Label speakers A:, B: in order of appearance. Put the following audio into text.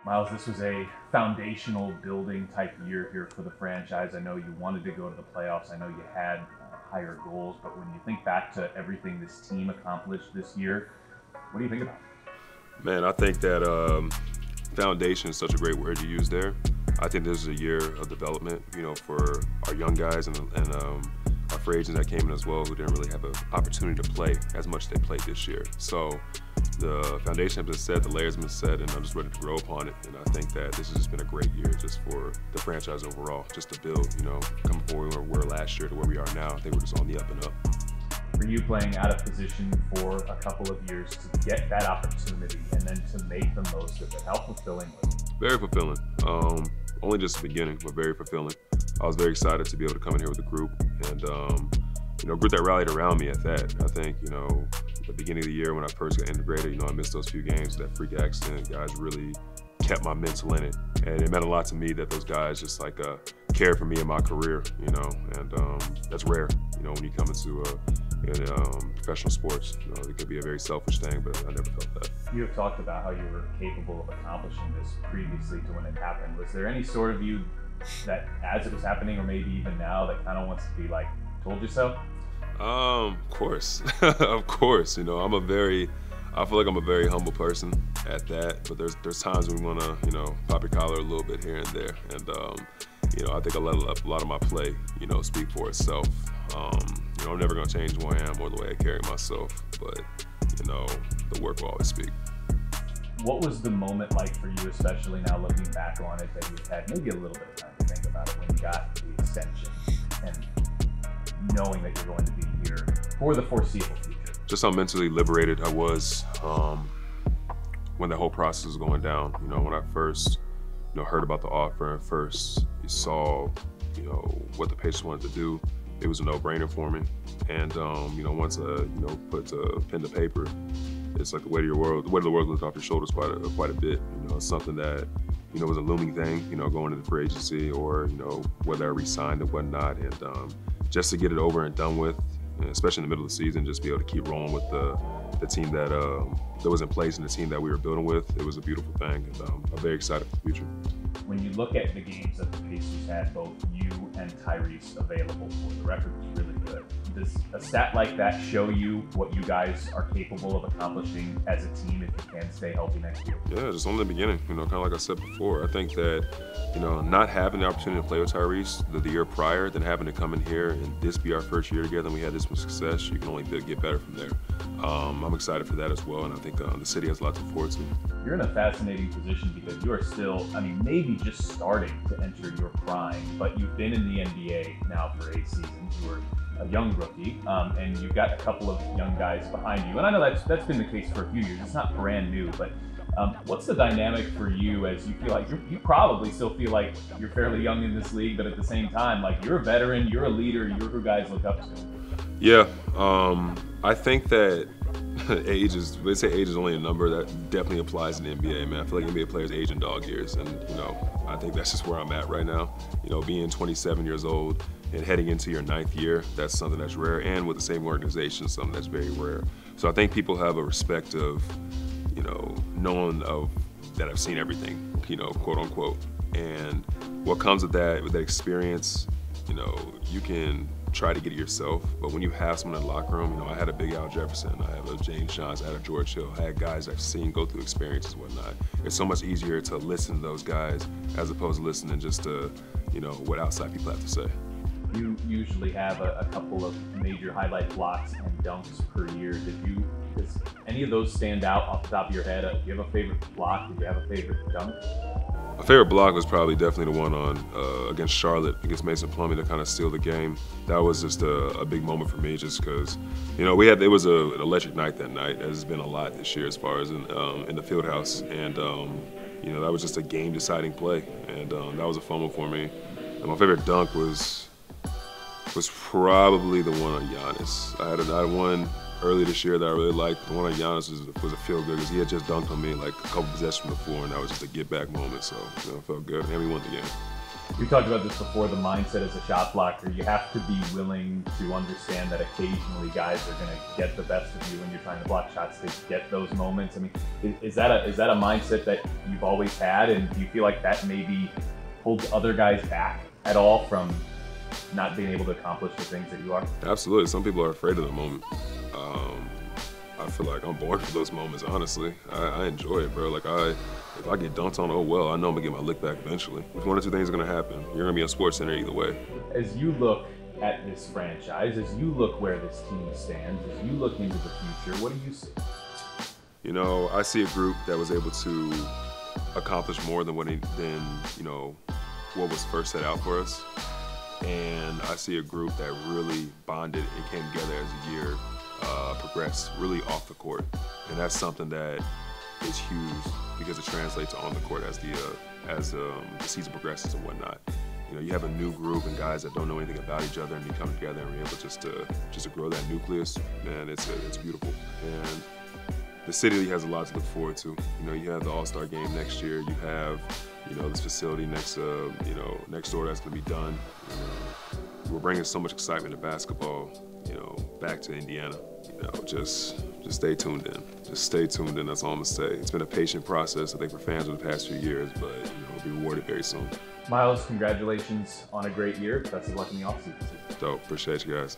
A: Myles, this was a foundational building type year here for the franchise. I know you wanted to go to the playoffs. I know you had higher goals, but when you think back to everything this team accomplished this year, what do you think about it?
B: Man, I think that foundation is such a great word to use there. I think this is a year of development, for our young guys and our free agents that came in as well who didn't really have an opportunity to play as much as they played this year. So the foundation has been set, the layers have been set, and I'm just ready to grow upon it. And I think that this has just been a great year just for the franchise overall, just to build, coming from where we were last year to where we are now. I think we're just on the up and up.
A: For you playing out of position for a couple of years to get that opportunity and then to make the most of it, how fulfilling was it?
B: Very fulfilling. Only just the beginning, but very fulfilling. I was very excited to be able to come in here with a group and, group that rallied around me at that. I think, the beginning of the year when I first got integrated, I missed those few games, that freak accident, guys really kept my mental in it. And it meant a lot to me that those guys just cared for me in my career, and that's rare, when you come into professional sports. It could be a very selfish thing, but I never felt that.
A: You have talked about how you were capable of accomplishing this previously to when it happened. Was there any sort of you that, as it was happening, or maybe even now, that kind of wants to be like, told you so?
B: Of course, of course. I feel like I'm a very humble person at that, but there's times when we want to, pop your collar a little bit here and there, and I think a lot of my play, speak for itself. I'm never gonna change who I am or the way I carry myself, but the work will always speak.
A: What was the moment like for you, especially now looking back on it, that you've had maybe a little bit of time to think about it when you got the extension and knowing that you're going to be here for the foreseeable future?
B: Just how mentally liberated I was when the whole process was going down. When I first, heard about the offer and first saw, what the Patriots wanted to do, it was a no-brainer for me. And once I, put pen to paper, it's like the weight of the world lifted off your shoulders quite a bit. It's something that was a looming thing, going into the free agency or whether I re-signed and whatnot, and just to get it over and done with, especially in the middle of the season, just be able to keep rolling with the team that was in place and the team that we were building with. It was a beautiful thing, and I'm very excited for the future.
A: When you look at the games that the Pacers had both you and Tyrese available for, the record was really good. Does a stat like that show you what you guys are capable of accomplishing as a team if you can stay healthy next year?
B: Yeah, just on the beginning, kind of like I said before. I think that, not having the opportunity to play with Tyrese the year prior, then having to come in here and this be our first year together and we had this much success, you can only get better from there. I'm excited for that as well, and I think the city has a lot to look forward to.
A: You're in a fascinating position because you are still, maybe just starting to enter your prime, but you've been in the NBA now for 8 seasons. You were a young rookie, and you've got a couple of young guys behind you. And I know that's been the case for a few years. It's not brand new, but what's the dynamic for you as you feel like you probably still feel like you're fairly young in this league, but at the same time, like you're a veteran, you're a leader, you're who guys look up to?
B: Yeah, I think that they say age is only a number. That definitely applies in the NBA, man. I feel like NBA players age in dog years, and I think that's just where I'm at right now. Being 27 years old and heading into your 9th year, that's something that's rare, and with the same organization, something that's very rare. So I think people have a respect of, knowing that I've seen everything, quote unquote. And what comes with that experience, you can try to get it yourself, but when you have someone in the locker room, I had a big Al Jefferson, I have a James Johnson, I had a George Hill, I had guys I've seen go through experiences and whatnot. It's so much easier to listen to those guys as opposed to listening just to, what outside people have to say.
A: You usually have a couple of major highlight blocks and dunks per year. Does any of those stand out off the top of your head? Do you have a favorite block? Did you have a favorite dunk?
B: My favorite block was probably definitely the one on against Charlotte, against Mason Plumlee, to kind of steal the game. That was just a big moment for me, just because, it was an electric night that night. There's been a lot this year as far as in the field house, and that was just a game-deciding play, and that was a fun one for me. And my favorite dunk was probably the one on Giannis. I had one early this year that I really liked. The one on Giannis was a feel good because he had just dunked on me like a couple possessions before, and that was just a get back moment. So it felt good, and we won the game.
A: We talked about this before, the mindset as a shot blocker. You have to be willing to understand that occasionally guys are going to get the best of you when you're trying to block shots to get those moments. I mean, is that a mindset that you've always had, and do you feel like that maybe holds other guys back at all from not being able to accomplish the things that you are?
B: Absolutely. Some people are afraid of the moment. I feel like I'm born for those moments, honestly. I enjoy it, bro. Like, if I get dunked on, oh well, I know I'm gonna get my lick back eventually. One or two things are gonna happen. You're gonna be on SportsCenter either way.
A: As you look at this franchise, as you look where this team stands, as you look into the future, what do you see?
B: You know, I see a group that was able to accomplish more than what was first set out for us. And I see a group that really bonded and came together as the year progressed, really off the court. And that's something that is huge because it translates on the court as the season progresses and whatnot. You know, you have a new group and guys that don't know anything about each other, and you come together and we're able just to grow that nucleus. Man, it's beautiful. And the city has a lot to look forward to. You know, you have the All-Star game next year. You have, this facility next door that's going to be done. We're bringing so much excitement to basketball, back to Indiana. Just stay tuned in. Just stay tuned in, that's all I'm gonna say. It's been a patient process, I think, for fans over the past few years, but it'll be rewarded very soon.
A: Myles, congratulations on a great year. Best of luck in the offseason.
B: Dope, appreciate you guys.